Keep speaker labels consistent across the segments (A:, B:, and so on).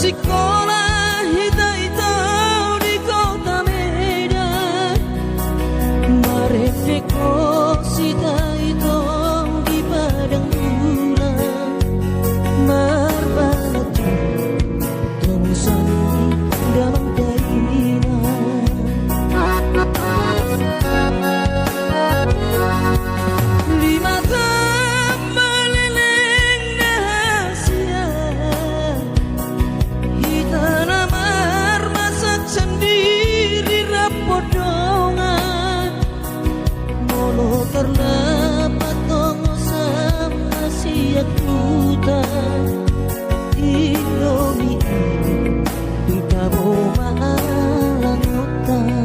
A: sekolah hitam di kota Medan, Mareteko sita itu di padang bulan, Marbalatu temusan dalam keinginan. Lima tahun meleleng rahasia, hitam amar masak sendiri rapodongan, molo terlepat tongo sama siak hutan, Indomie di kaboma alang hutan.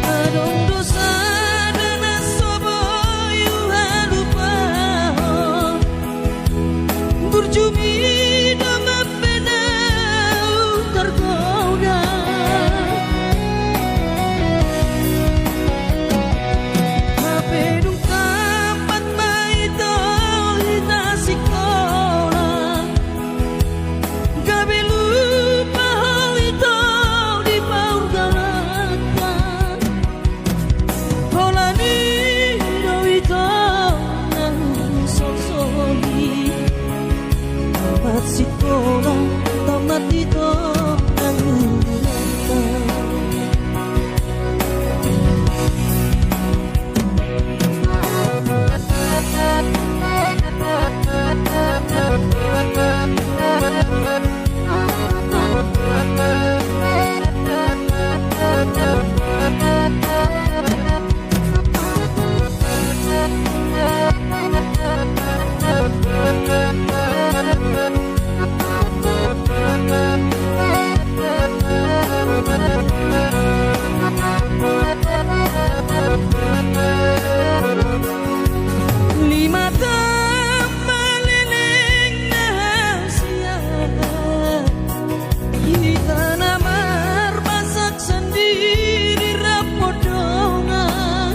A: Adong dosa dan asobo yuhan lupa, berjumi nama penau tergoda. Mapedung tempat maito hita sekolah, gabe lupa hal itu di paur galatan. Polani do itu nang sosoli, tempat sekolah tempat itu nang galatan. Lima tahun meleleng rahasia, hitam amar masak sendiri rapodongan,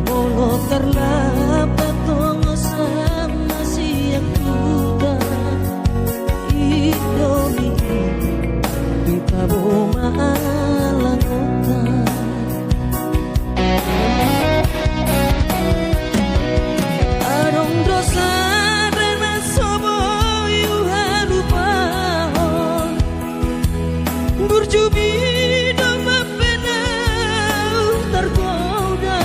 A: molo terlapat tongo sama siak hutan, Indomie di kaboma alang hutan. Adong dosa dan asobo yuhan lupa, berjumi nama penau tergoda.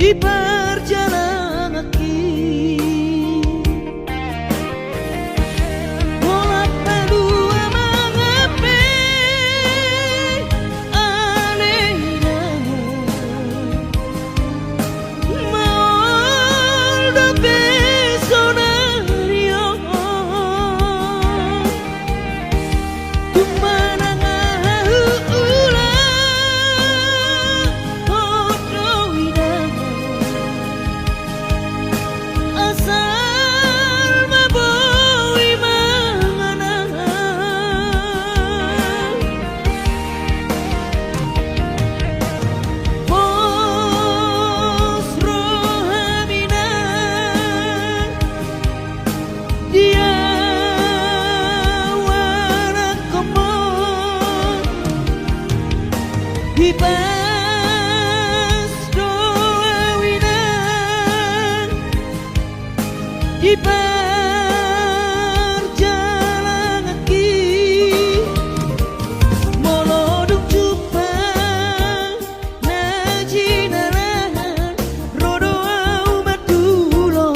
A: di perjalanan kaki. Bolak balik mengape anehnya molda besonario kumana ngahu ulah hodo idama asal mabowi mangana bos rohamina dia warak komon bebas doa winan di perjalanan kaki. Moloduk jupang najinaran rodo umat dulo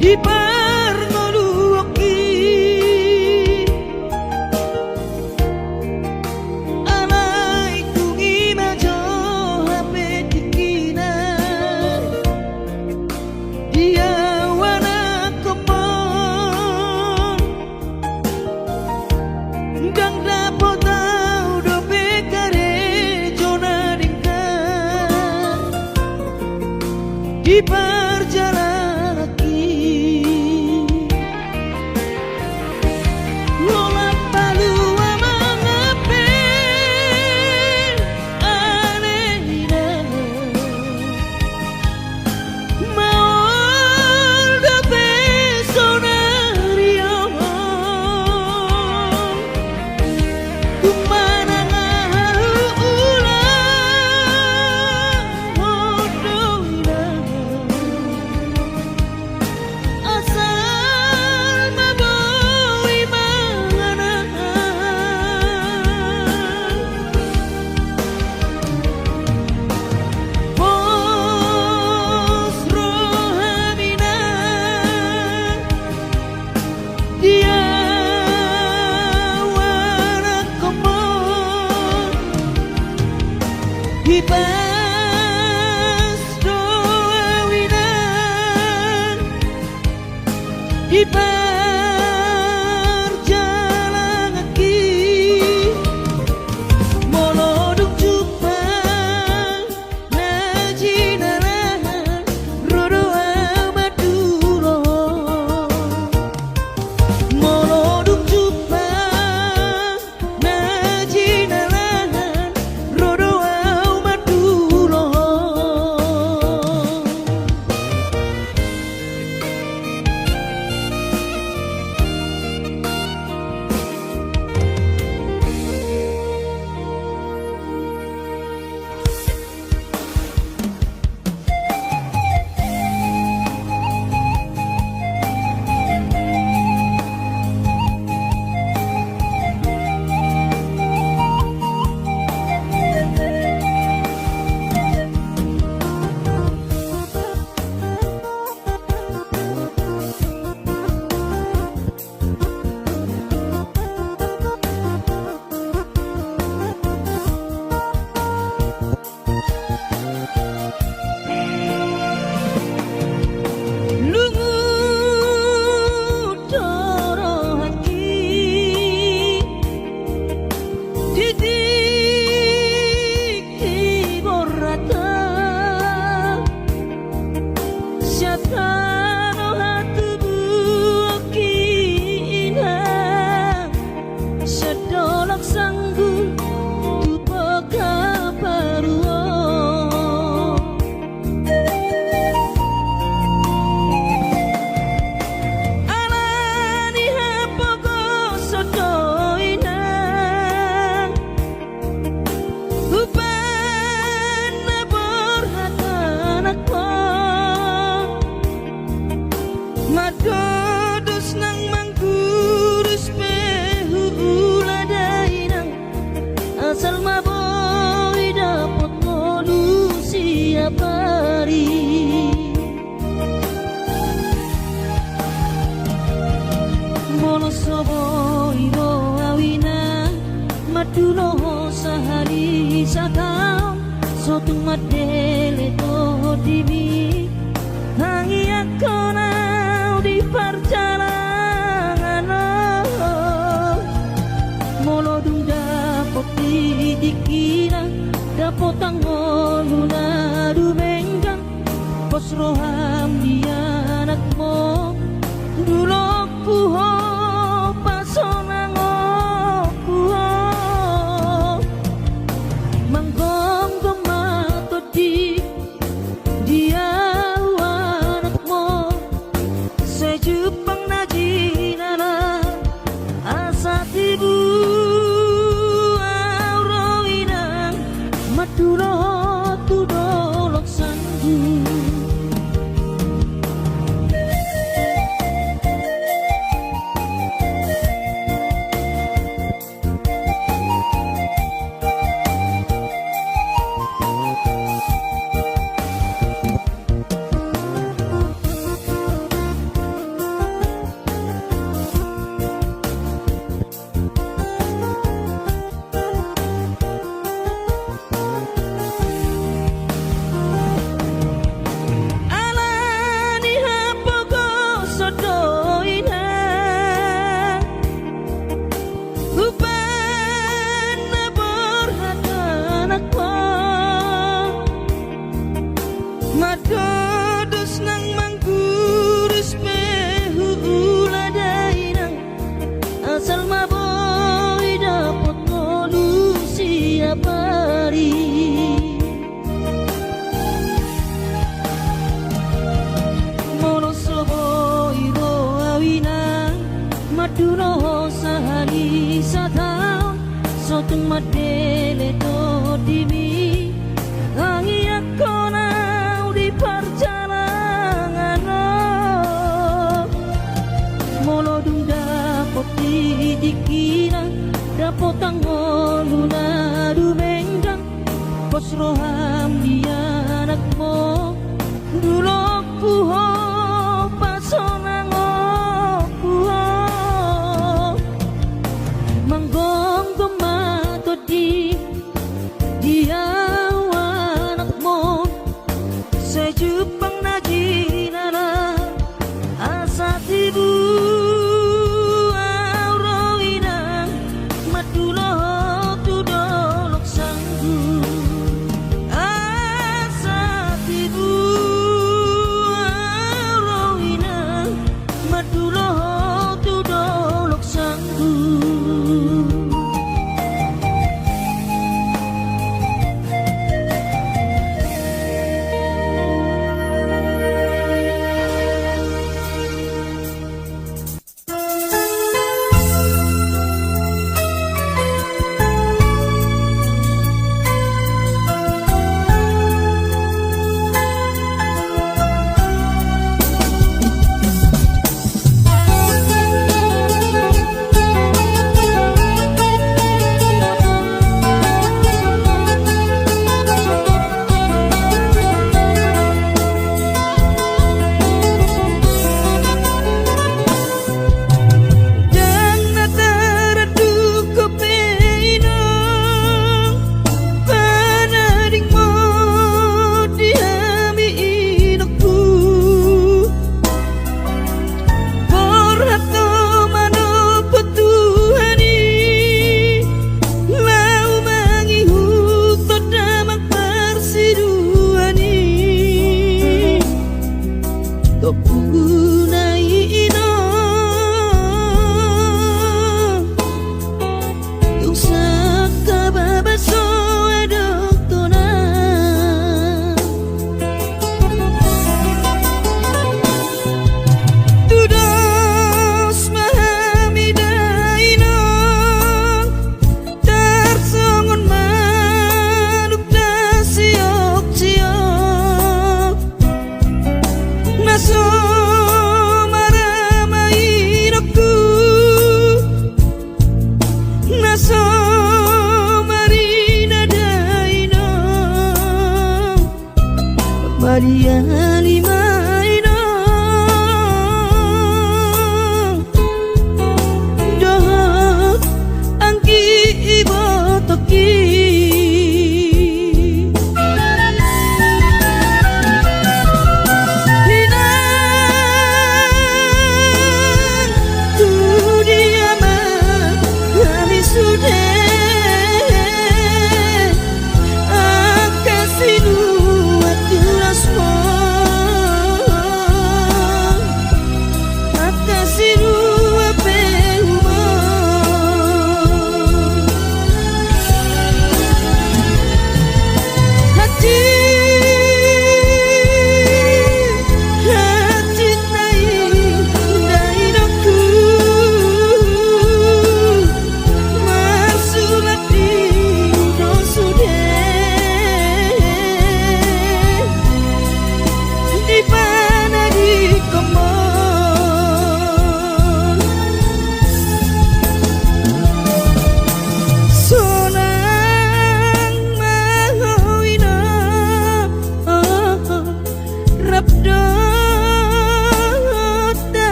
A: di parngoluoki alai kungi majo hape dikina dia wana komon gang dapo tau do bekare jona dingkan di perjalanan bebas doa winan di perjalanan kaki. Moloduk jupang najinaran rodo amat dulo moloduk jupang najinaran rodo matulo sehari sakau sotung madele to dibi hangi akonau di perjalanan molo dung dapot dikira dapot angoluna du benggang pos roham dia anakmu dulu puho pasonang puho manggong gemato di dia anakmu sejupang najinana asa tibu auroinang matulo tudolok sanggu. Madodos nang mangguris pehu uladainang asal maboy dapot kolusi apari mono soboy ro awinang maduno sahari satau sotung madele to dimi hangi akona perjalanan molo dung dapot dikira dapot angoluna du benggang pos roham dia anakmu dulu puho pasonang puho manggong gemato di dia sejupang najinana asa tibu auroinang matulo tudolok sanggu asa tibu auroinang matulo tudolok sanggu.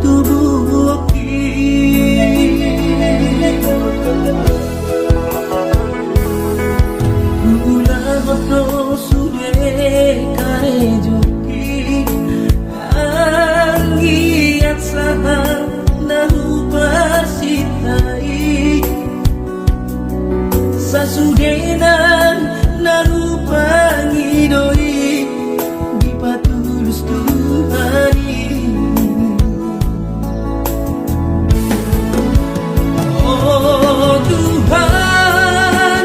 A: tubuh Gula goto sude kare joki Angiat saha nahu persitai Sasudenan nahu pangidoi Di patulus Tuhani Oh Tuhan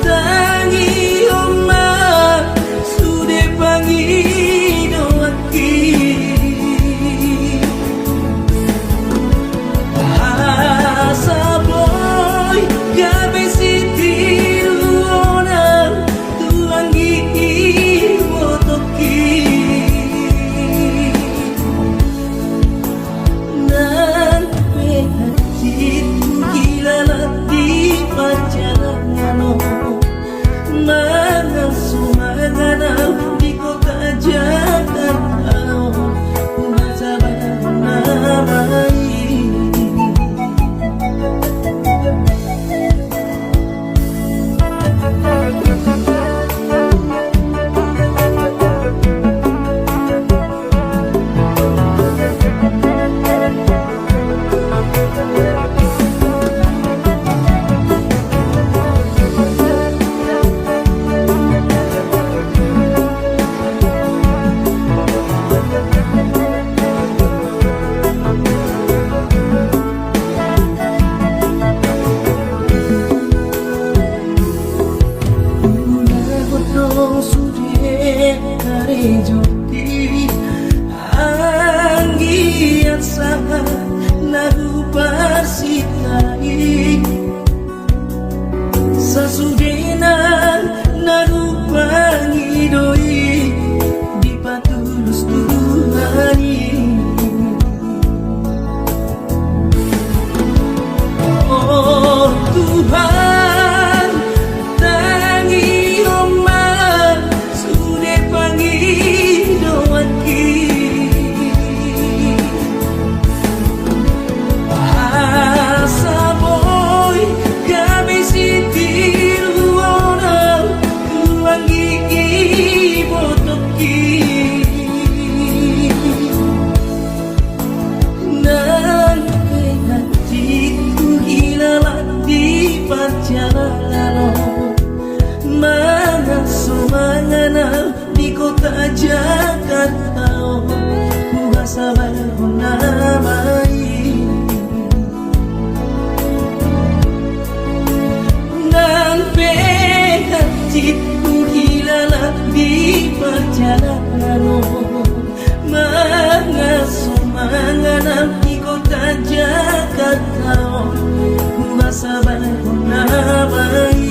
A: tangi oma sude pangidoaki asa boy gabe sitiruona tuangi wotoki nan pehatit gilalati pajangan Mana sumagana di kota Jakarta Baca namai Anggiat saha nahu persitai Sasudenan nahu pangidoi Di patulus Tuhani Oh Tuhan tangi oma sude pangidoaki asa boy kami sitiruona tuangi botoki nan hatiku hilang di perjalanan Mana sumangana di kota Jakarta Kuasa namai Nan hatiku hilang di perjalanan Mana sumangana di kota Jakarta Kuasa namai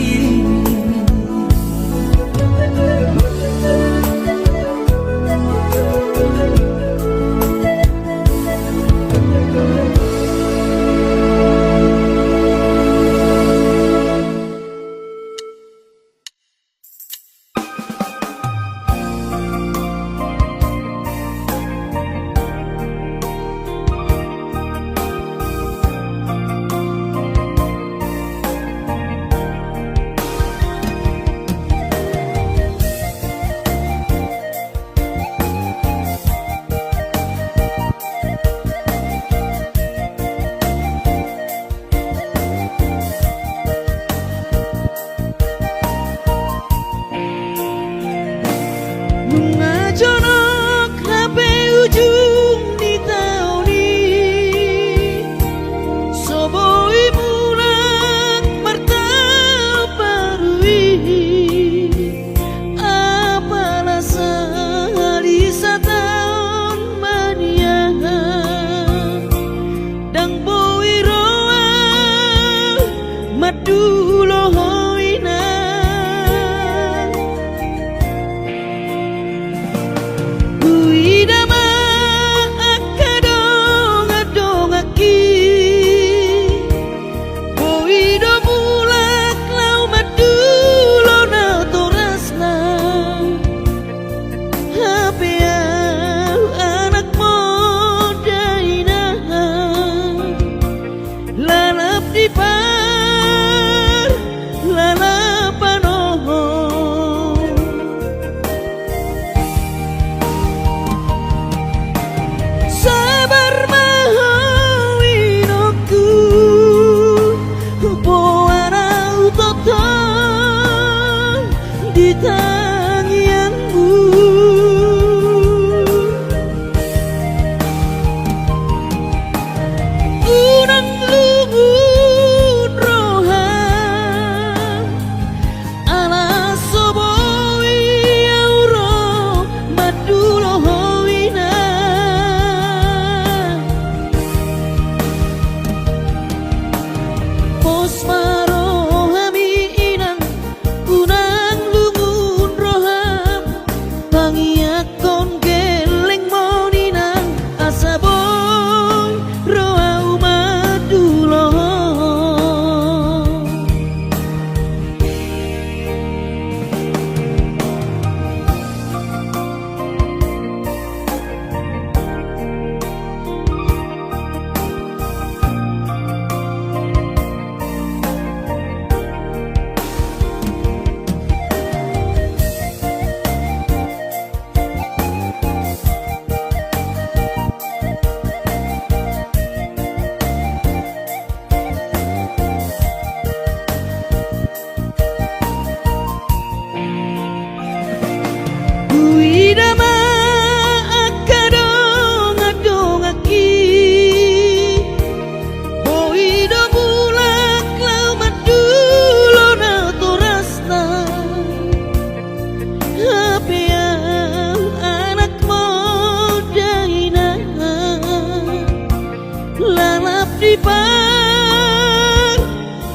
A: di pang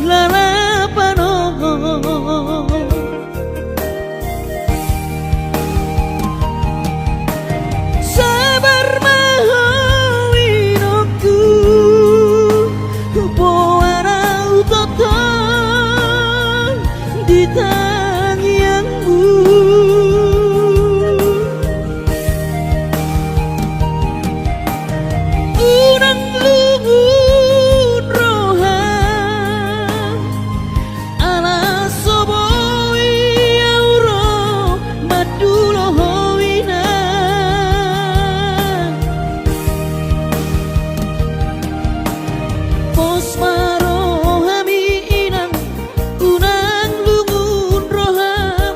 A: lalapan sabar mahawinoku poarau toton di tangiangmu unang luhur rohan ala soboi auro madulohowina pos marohami inang unang luhur rohan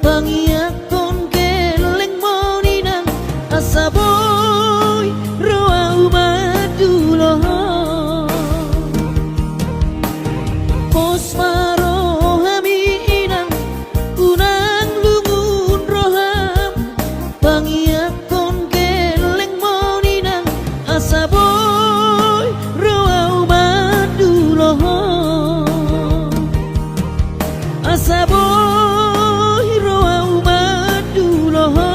A: pangiakon keleng moninang asaboy roau maduloho pos marohami inang unang lungun roham pangiakon keleng moninang asaboy roau maduloho asaboy roau maduloho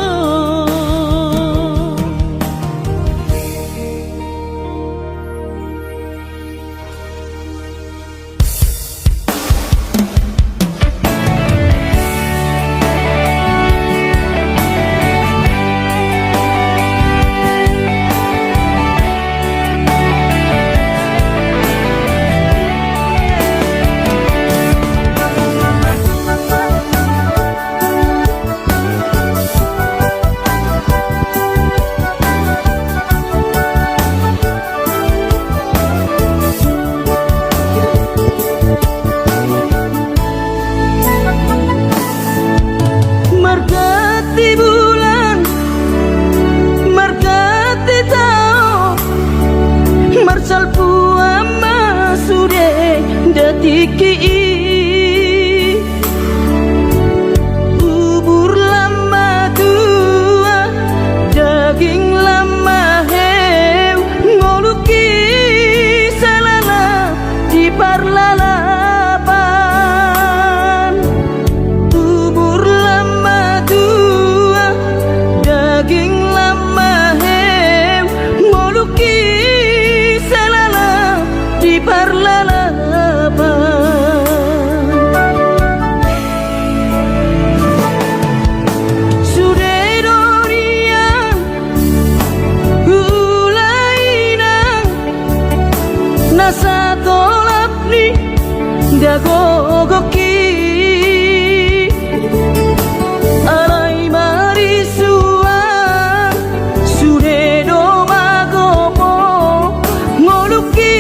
A: Margati bulan, margati tao, marsal puama sude datiki bubur lama tua, daging lama heu, ngoluki salala di parlalapan bubur lama tua, daging lama heu, ngoluki salala di parlalapan sude dorian ulainang nasa tolap ni dagogoki alai marisuang sude do magopo ngoluki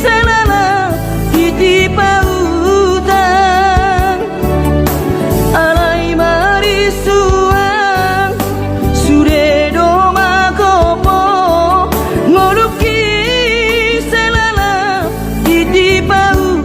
A: salala iti pautang alai marisuang sude do magopo ngoluki salala iti pautang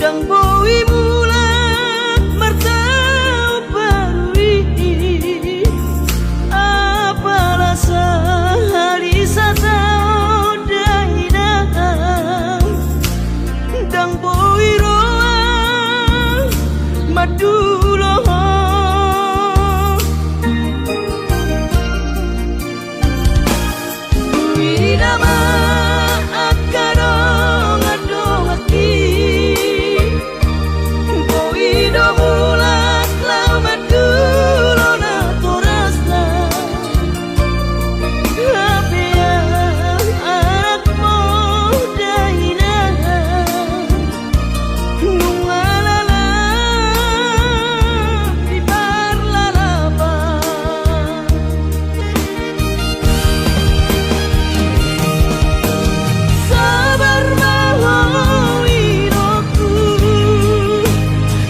A: dang boi mulat martau barui apalah sehari satau dainang dang boi roa maduloh Widama akadong adong aki Boi do mulat lau madulo na torasna Hapea anak mo dainang Nungalala di parlalapan Sabar mau hidupku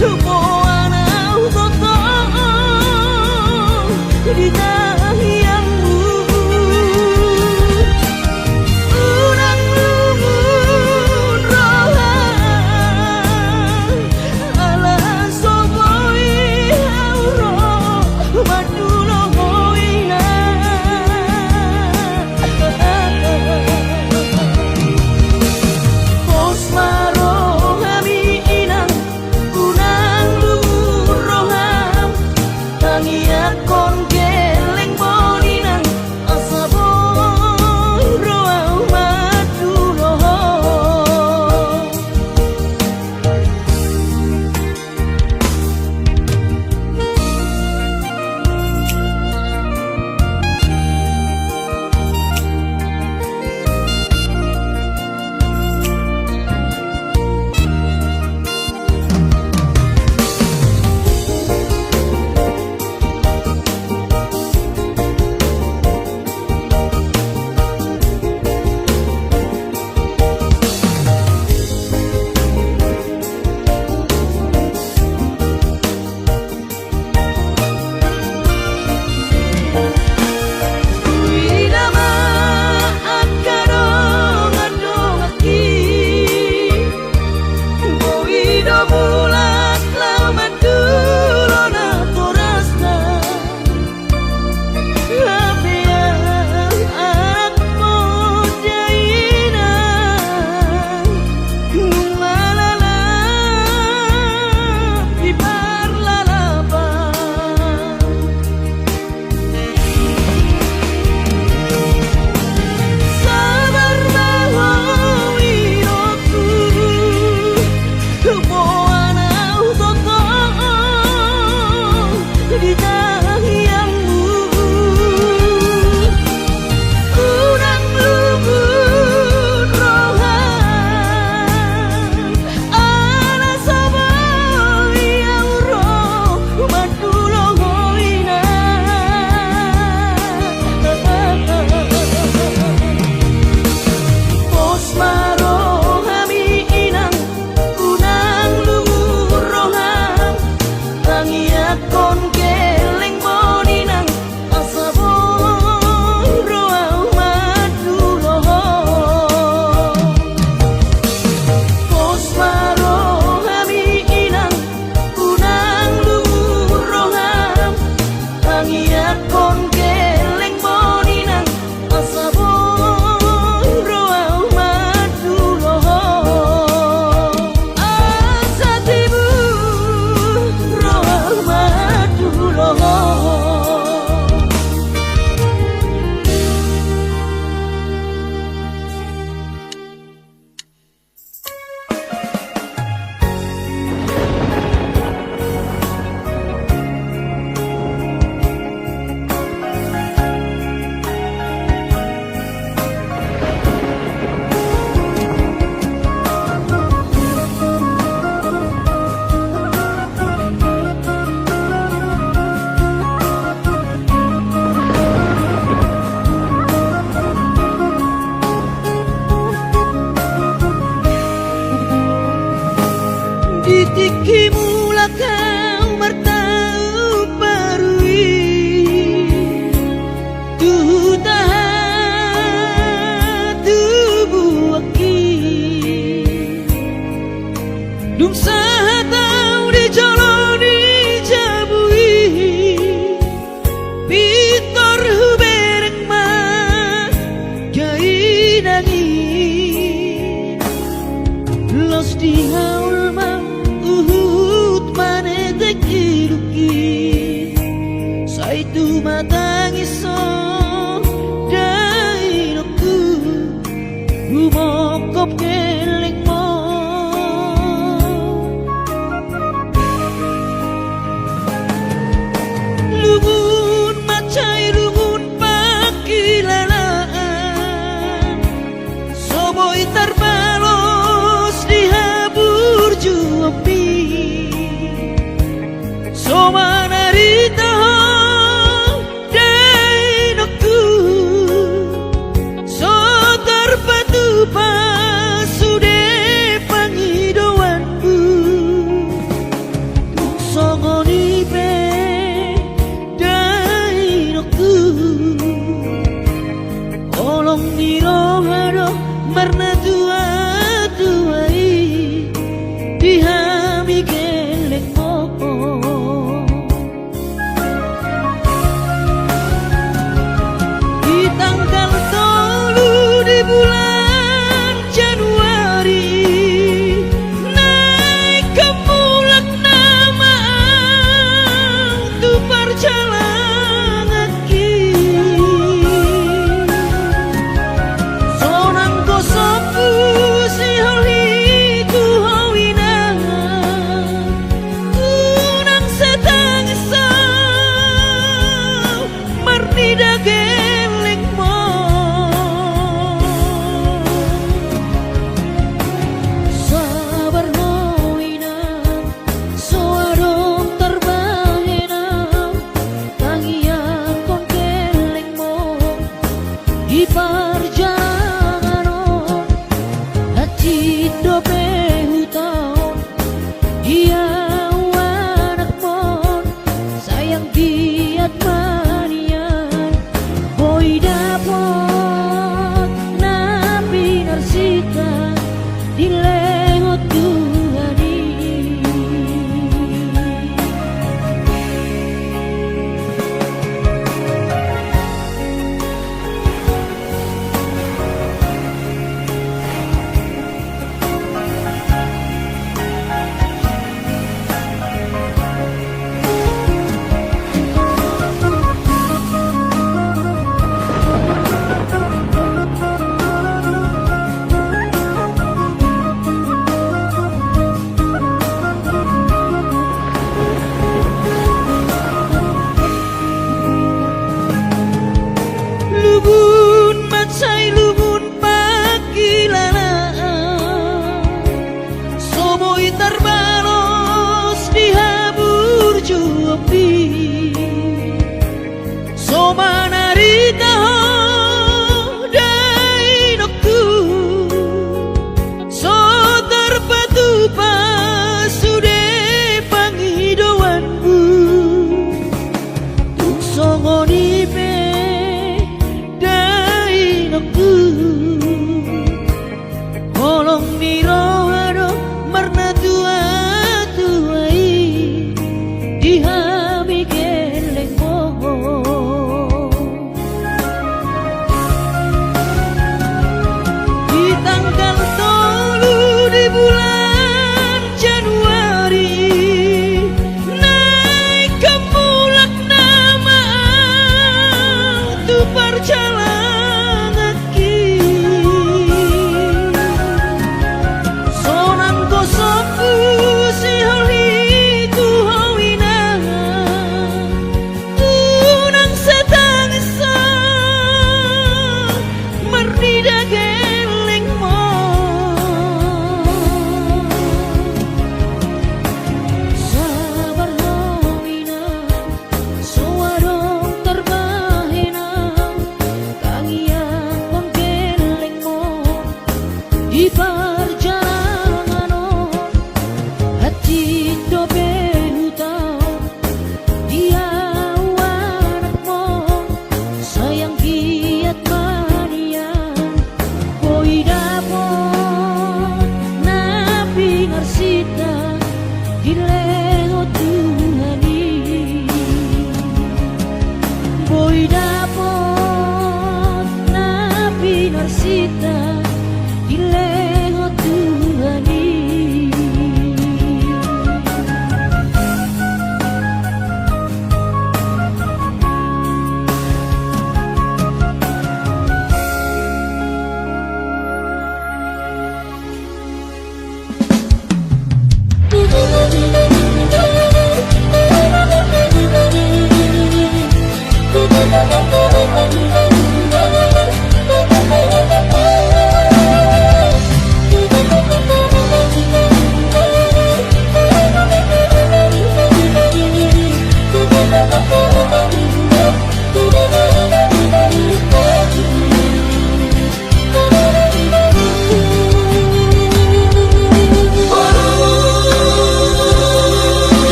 A: Tupoanau totong di tahiangmu Unang lumun rohan Ala soboi hauro madulo hoina Posmaro hami inang unang luhur roham Tangiak kon geleng boninang asa boy roau maduloh Widama akadong adong aki Boi do mulat lau madulo na torasna Hapea anak mo dainang Nungalala di parlalapan Sabar mau hidupku Tupoanau totong di tahiangmu Unang lumun rohan Ala saboi auro madulo hoina Posmaro hami inang unang luhur roham Tangiak kon geleng boninang asa boy roau maduloh Posmaro hami inang unang luhur roham Tangiak kon geleng boninang asa boy roau maduloh Asa tibu roau maduloh Ditiki mula kau martau barui Tu tahan tubuh aki Dung sahatau di jolo di jabui Pitor hubereng ma Gai nangi Los di haul ma uhut mane tekiruki Saitu matangiso dai noku Umokop keleng mo Lungun macai lungun pakilalaan Soboy tarbalos dihabur juapi Somanarita dainoku So terpatu pasude pangidoanku Songoni pe Olong di rohado marna tua tuai dihami geleng mopo di tanggal 3 di bulan Januari naik ke mulak nama untuk perjalanan aki sonang kosoku si holi ku hawina kunang setang esau marnida geleng mo sabar hawina so adong terbahena tangian kon geleng mo di perjalanan hati dobe hutang dia anak mon sayang giat manian boy dapot nabi narsita di lehot Tuhani Lungun macai lungun pakilalaan Soboy tarbalos dihabur juapi Somanarita dainoku So terpatu pasude pangidoanku Tung songoni pe Olong di rohado marna tua tuai dihami geleng mo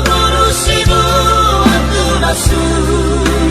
B: Baru simu waktu masuk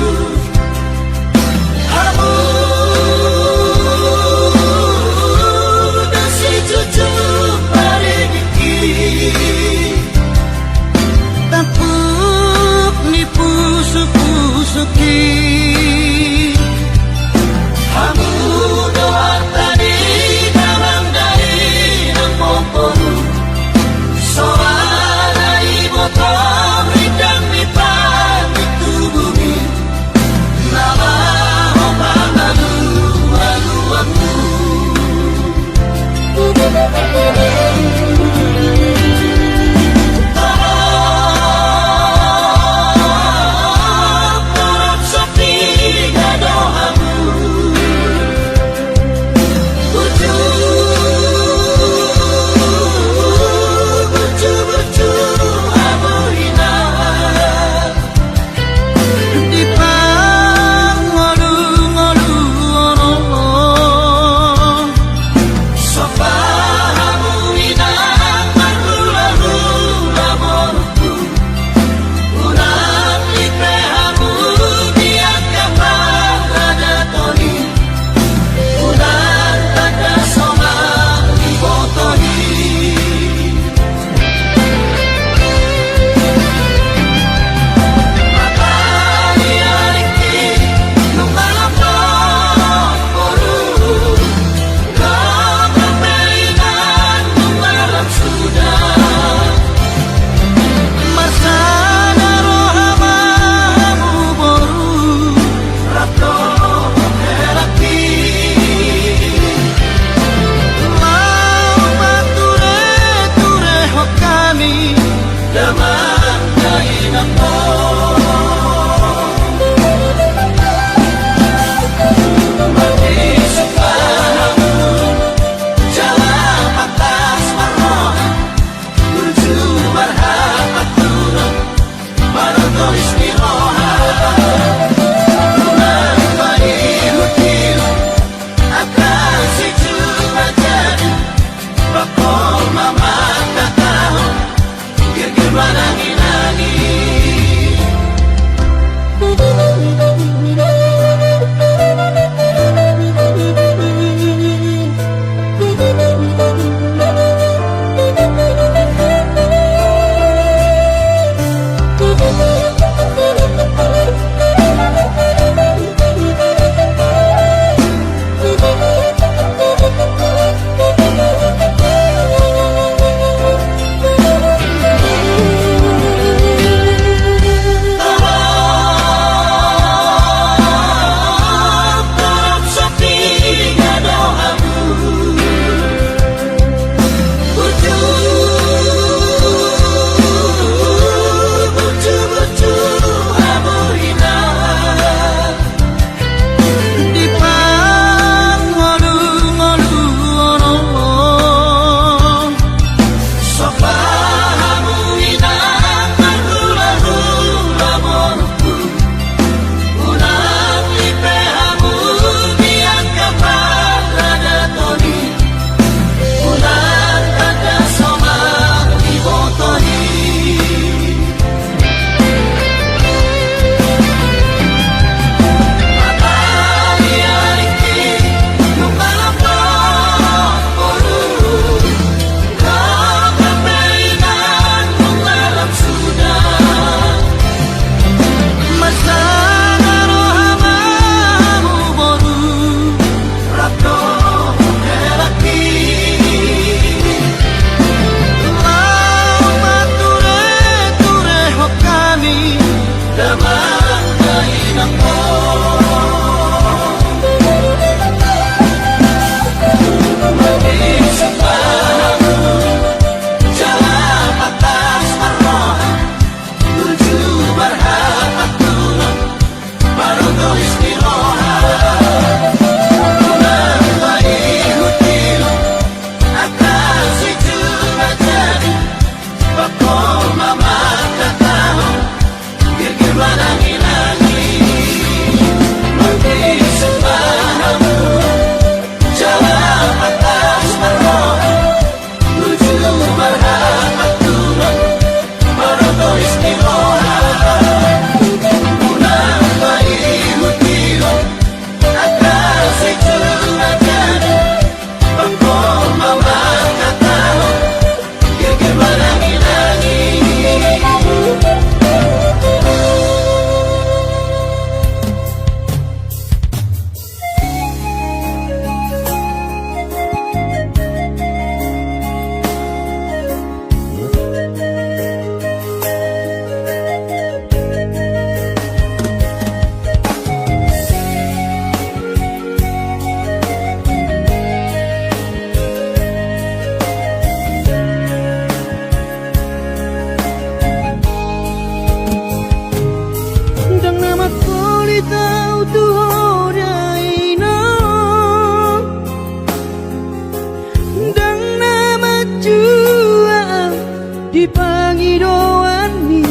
A: dipangidoani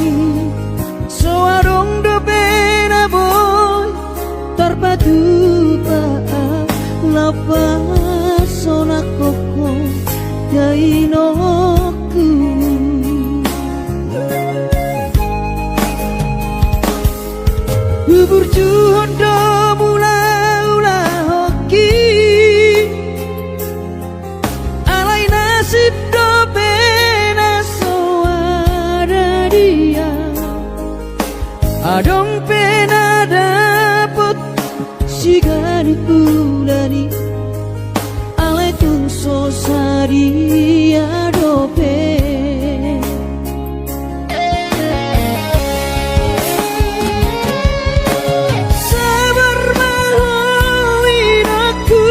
A: soarong do pena boy terpadu paa lapas sona koko kainoku bubur juhondo mula-ula hoki alai nasib do pena soara dia adong pena dapet sigari pulani alai tung sosari adope sabar mahoin aku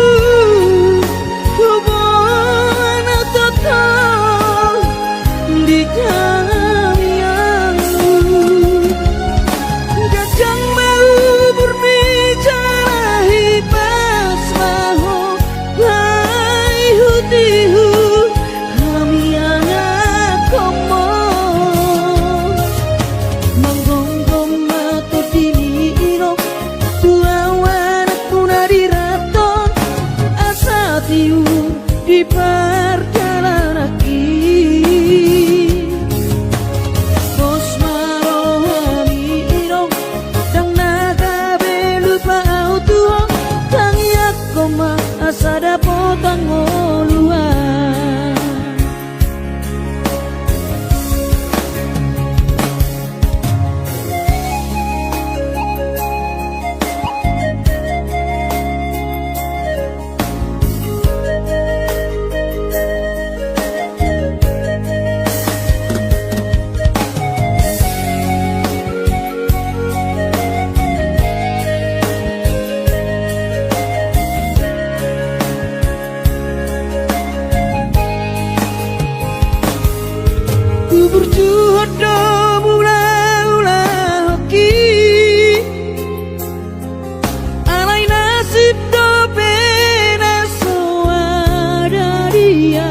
A: hubungan total di kalianmu kadang mau berbicara hipas maho hai hutihu kami anak komo manggonggong mato diniro tuawan aku nari raton asa tiu di perjalanan aki bos marohamiro dang naga belupa autuo kang yakoma asada potang oluan bubur juhondo mula-ula hoki alai nasib do pena soada dia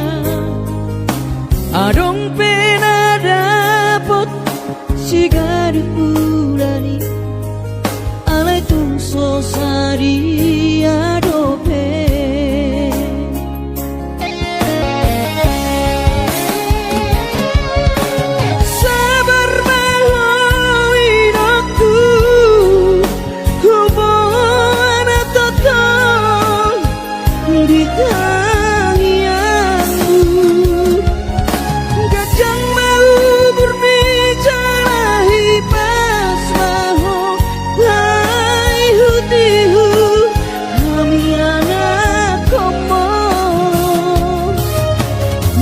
A: adong pena dapot sigari pulani alai tung sosari adope sabar mahoin aku hubungan total di tangianmu kadang mau berbicara hipas maho hai hutihu kami anak komo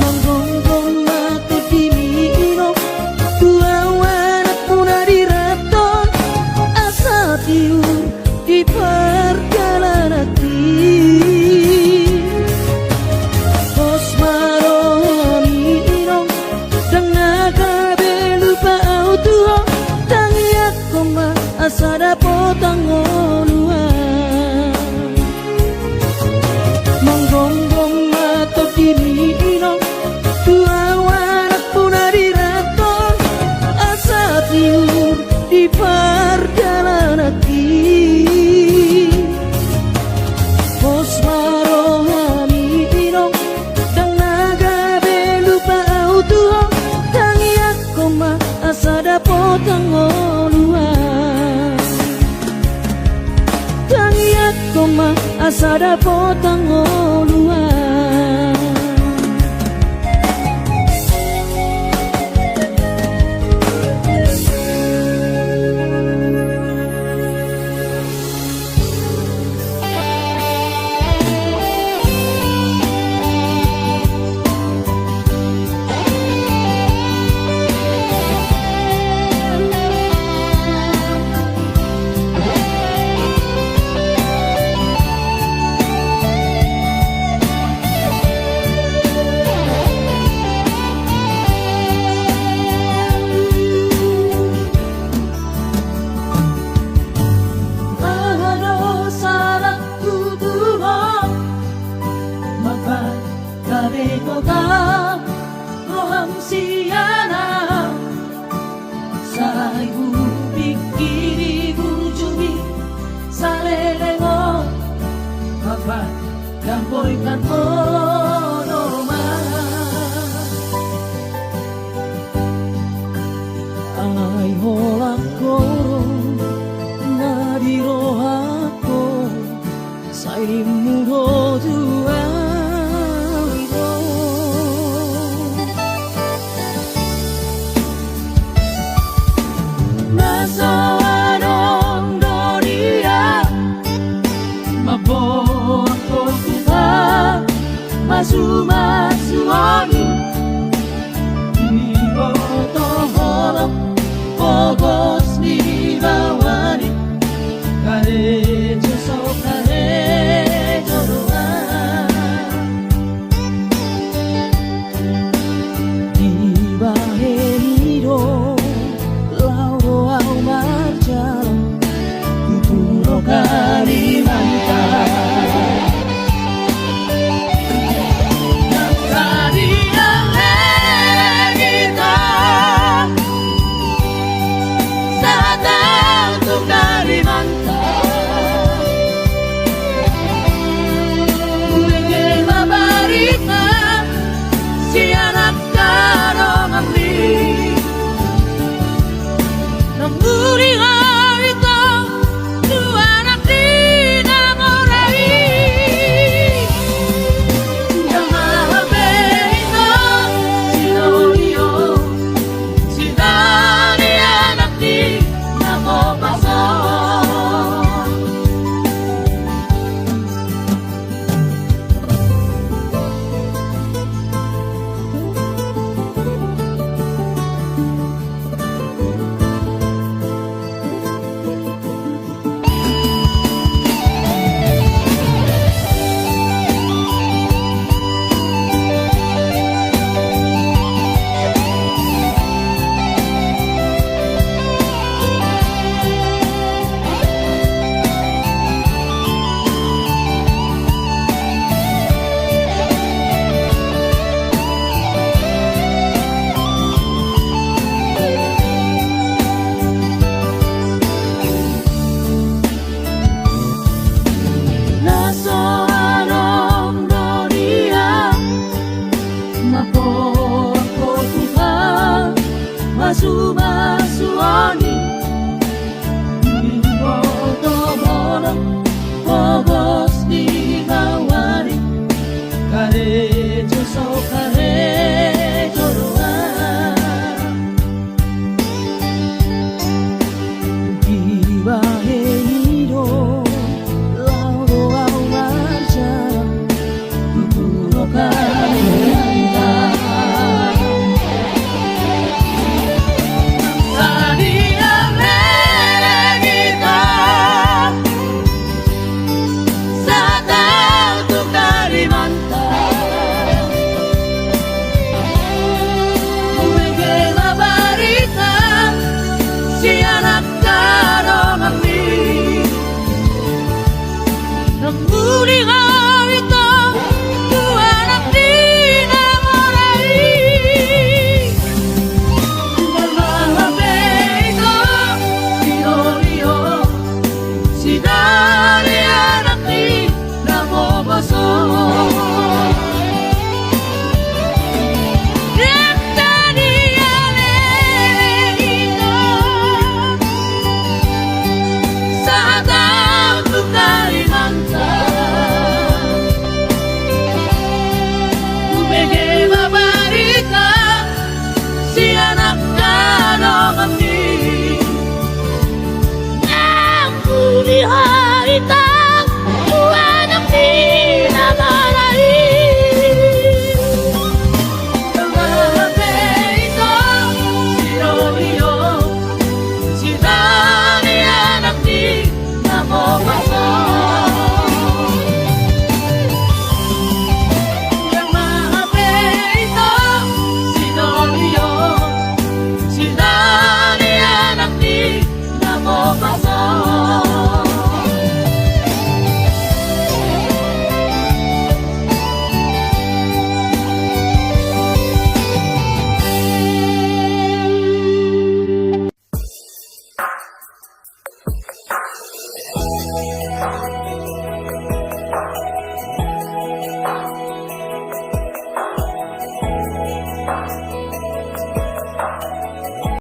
A: manggonggong mato diniro tuawan aku nari raton asa tiu di perjalanan hati bos marohamiro dang naga belupa autuo tang yakoma asada potang oluan manggonggong mato diniro tuawan aku nari raton asa tiur di perjalanan hati bos marohamiro dang naga belupa autuo tang yakoma asada potang oluan tang yakoma asada potang oluan Roham siana ikan monoman. Ay holak koro nadiro ako sa imundo duwairo. Nasa anong doria mabuo ako kita masumasuoni Ibo toholo Pogos ni bawani Karejo so karejo doa Iba hero Lauro au marcial Futuro Kalimantan Masumasuoni Ibo toholo Pogos ni bawani Karejo so karejo doa Iba hero Lauro au marcial Futuro Kalimantan Yang maha peito, si doliyo